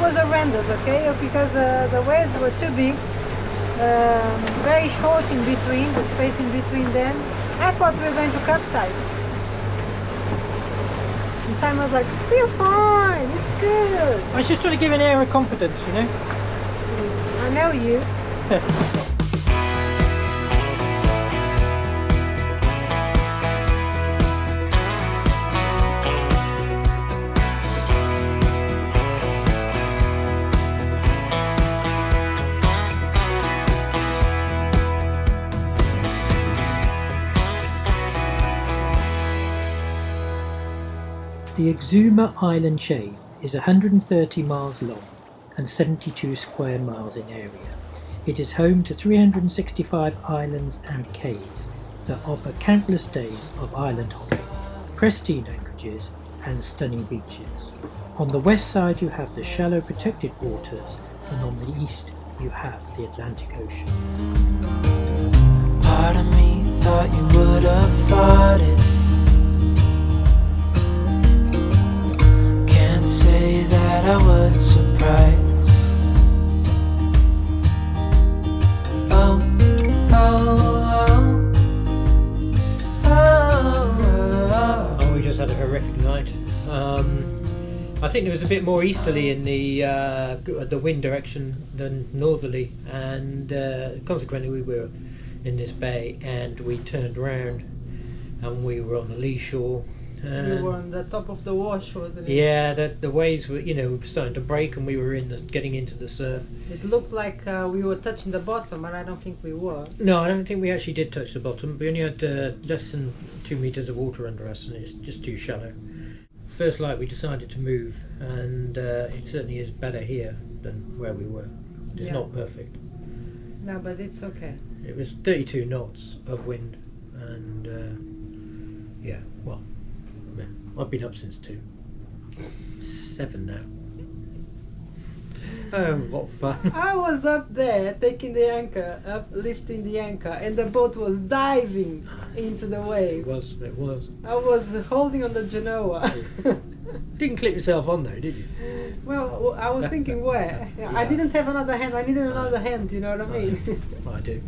was horrendous, okay, because the waves were too big, very short in between, the space in between them. I thought we were going to capsize. And Simon was like, we're fine, it's good. I was just trying to give an air of confidence, you know. I know you. The Exuma island chain is 130 miles long and 72 square miles in area. It is home to 365 islands and cays that offer countless days of island hopping, pristine anchorages and stunning beaches. On the west side you have the shallow protected waters, and on the east you have the Atlantic Ocean. Part of me thought you would have fought it. Can't say that I was surprised. Oh, we just had a horrific night. I think there was a bit more easterly in the wind direction than northerly, and consequently we were in this bay, and we turned round and we were on the lee shore. You were on the top of the wash, wasn't it? Yeah, the waves were, starting to break, and we were getting into the surf. It looked like we were touching the bottom, but I don't think we were. No, I don't think we actually did touch the bottom. We only had less than 2 meters of water under us, and it's just too shallow. First light, we decided to move, and it certainly is better here than where we were. It's not perfect. No, but it's okay. It was 32 knots of wind, and I've been up since 2. 7 now. Oh, what fun. I was up there taking the anchor, lifting the anchor, and the boat was diving into the waves. It was. I was holding on the Genoa. Didn't clip yourself on though, did you? Well, I was thinking where. Yeah. I didn't have another hand, I needed another hand, you know what I mean? I do.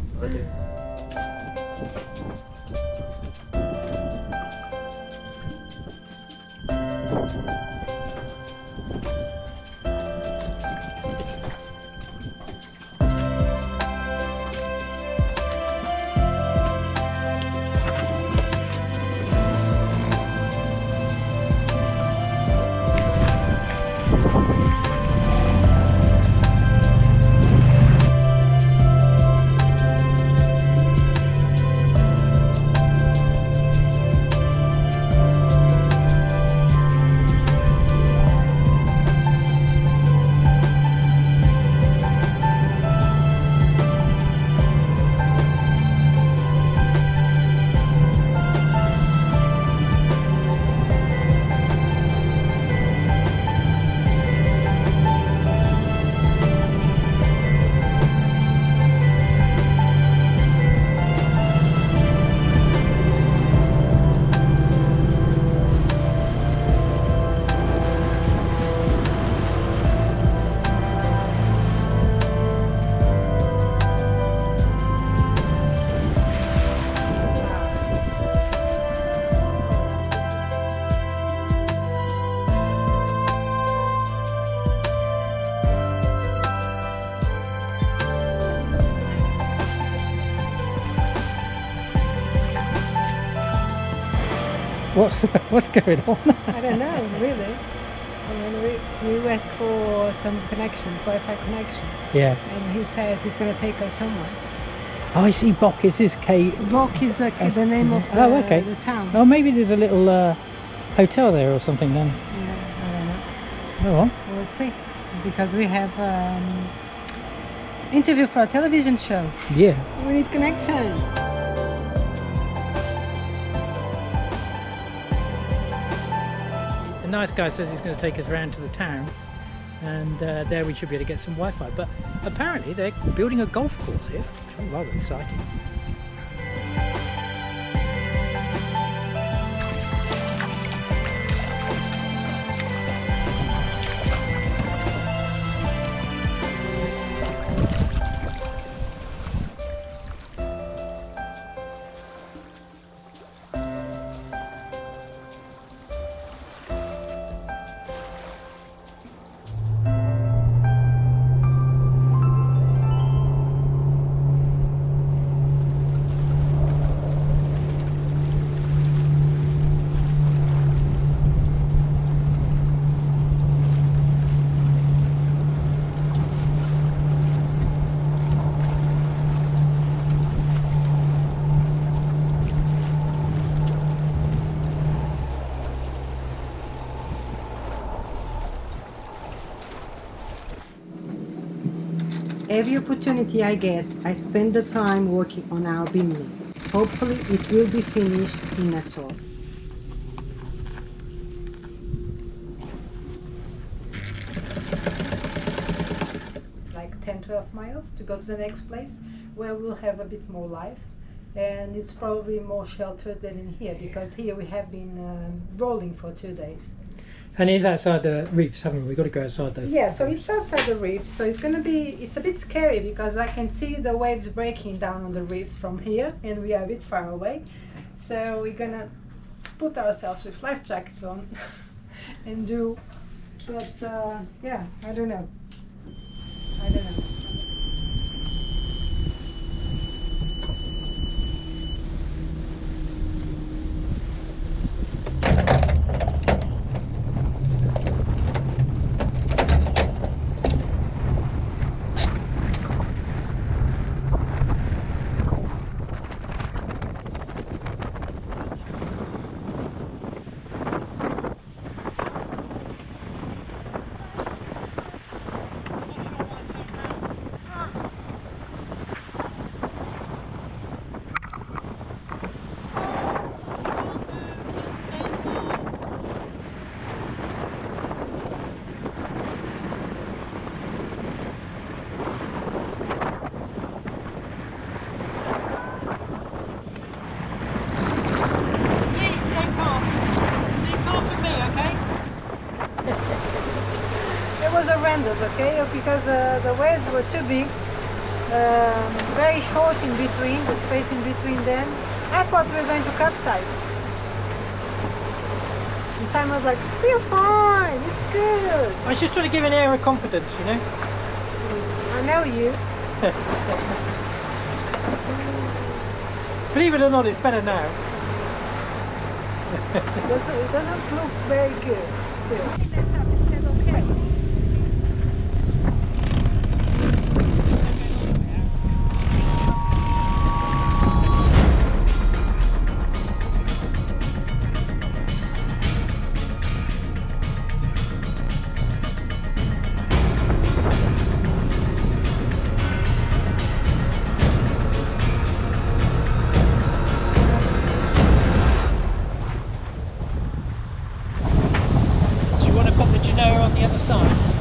What's going on? I don't know, really. I mean, we asked for some connections, Wi-Fi connection. Yeah. And he said he's going to take us somewhere. Oh, I see. Bock is this K. Bock is the name of the town. Oh, maybe there's a little hotel there or something then. Yeah, I don't know. Oh well. We'll see. Because we have interview for a television show. Yeah. We need connection. The nice guy says he's going to take us around to the town, and there we should be able to get some Wi-Fi. But apparently they're building a golf course here. Oh, rather exciting. Every opportunity I get, I spend the time working on our Bimini. Hopefully it will be finished in ashore. Like 10-12 miles to go to the next place where we'll have a bit more life, and it's probably more sheltered than in here, because here we have been rolling for 2 days. And it is outside the reefs, haven't we? We've got to go outside those. Yeah, so it's outside the reef, so it's a bit scary because I can see the waves breaking down on the reefs from here, and we are a bit far away. So we're gonna put ourselves with life jackets on and do, but yeah, I don't know. Okay, because the waves were too big, very short in between, the space in between them. I thought we were going to capsize. And Simon was like, we're fine, it's good. I was just trying to give an air of confidence, you know? I know you. Believe it or not, it's better now. It doesn't look very good still. It said okay. On the other side.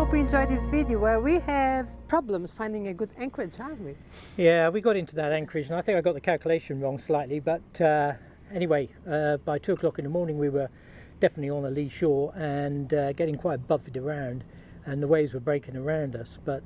hope you enjoyed this video where we have problems finding a good anchorage, aren't we? Yeah, we got into that anchorage and I think I got the calculation wrong slightly, but anyway, by 2 o'clock in the morning we were definitely on a lee shore and getting quite buffeted around, and the waves were breaking around us, but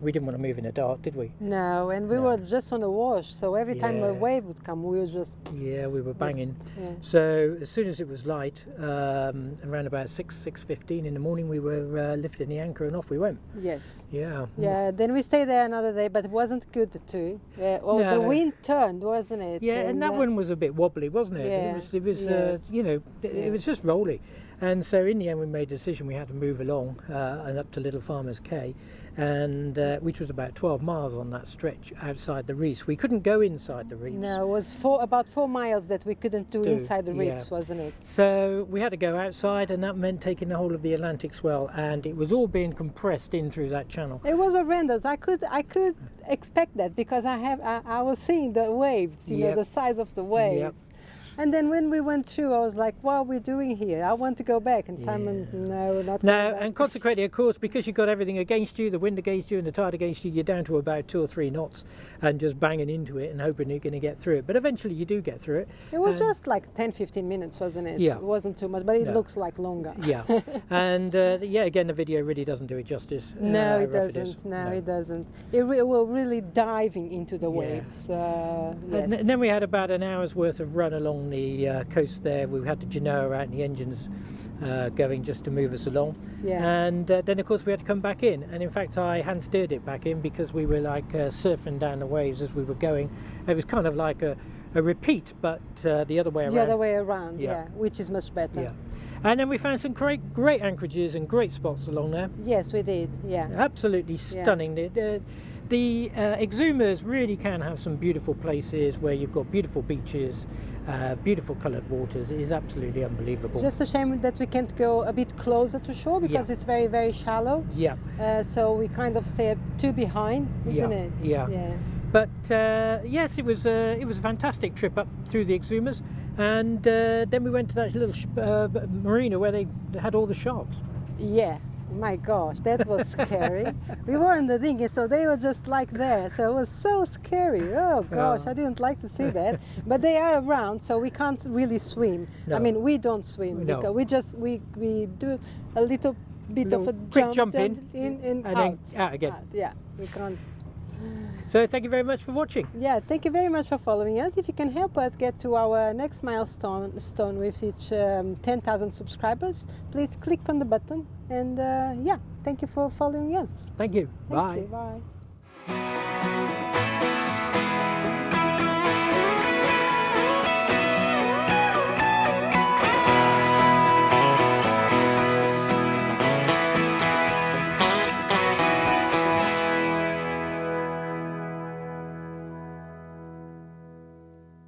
we didn't want to move in the dark, did we? No, and we No. were just on the wash, so every time a Yeah. wave would come, we were just... Yeah, we were banging. yeah. So as soon as it was light, around about 6:15 in the morning, we were lifting the anchor and off we went. Yes. Yeah. Yeah, then we stayed there another day, but it wasn't good too. The No. wind turned, wasn't it? Yeah, and that one was a bit wobbly, wasn't it? Yeah, It was yes. you know, Yeah. it was just rolly. And so in the end we made a decision we had to move along and up to Little Farmer's Cay, and which was about 12 miles on that stretch outside the reefs. We couldn't go inside the reefs. No, it was about 4 miles that we couldn't do inside the yeah. reefs, wasn't it? So we had to go outside, and that meant taking the whole of the Atlantic swell, and it was all being compressed in through that channel. It was horrendous. I could expect that because I was seeing the waves, you know, Yep. the size of the waves. And then when we went through, I was like, what are we doing here? I want to go back. And Simon, no, not No, going back. and consequently, of course, because you've got everything against you, the wind against you and the tide against you, you're down to about 2 or 3 knots and just banging into it and hoping you're going to get through it. But eventually you do get through it. It was and- just like 10-15 minutes, wasn't it? Yeah. It wasn't too much, but it No. looks like longer. Yeah. And yeah, again, the video really doesn't do it justice. No, it rough is. doesn't. No, it doesn't. We're really diving into the Yeah. waves. Yes. And then we had about an hour's worth of run along the coast there. We had the genoa out and the engines going just to move us along. Yeah. And then of course we had to come back in, and in fact I hand steered it back in because we were like surfing down the waves as we were going. It was kind of like a repeat, but the other way around. The other way around, Yeah. yeah, which is much better. Yeah. And then we found some great anchorages and great spots along there. Yes, we did. Yeah. Absolutely stunning. The Exumas really can have some beautiful places where you've got beautiful beaches, beautiful coloured waters. It is absolutely unbelievable. It's just a shame that we can't go a bit closer to shore because Yeah. it's very, very shallow. Yeah. So we kind of stay too behind, isn't it? Yeah. Yeah. But yes, it was a fantastic trip up through the Exumas, and then we went to that little marina where they had all the sharks. Yeah. My gosh, that was scary. We were in the dinghy, so they were just like there. So it was so scary. Oh gosh, I didn't like to see that. But they are around, so we can't really swim. No. I mean, we don't swim No. because we do a little bit of a Quick jump in and and out. then out again. Yeah, we can't. So thank you very much for watching. Yeah, thank you very much for following us. If you can help us get to our next milestone with each 10,000 subscribers, please click on the button. And yeah, thank you for following us. Thank you. Thank Bye. you. Bye.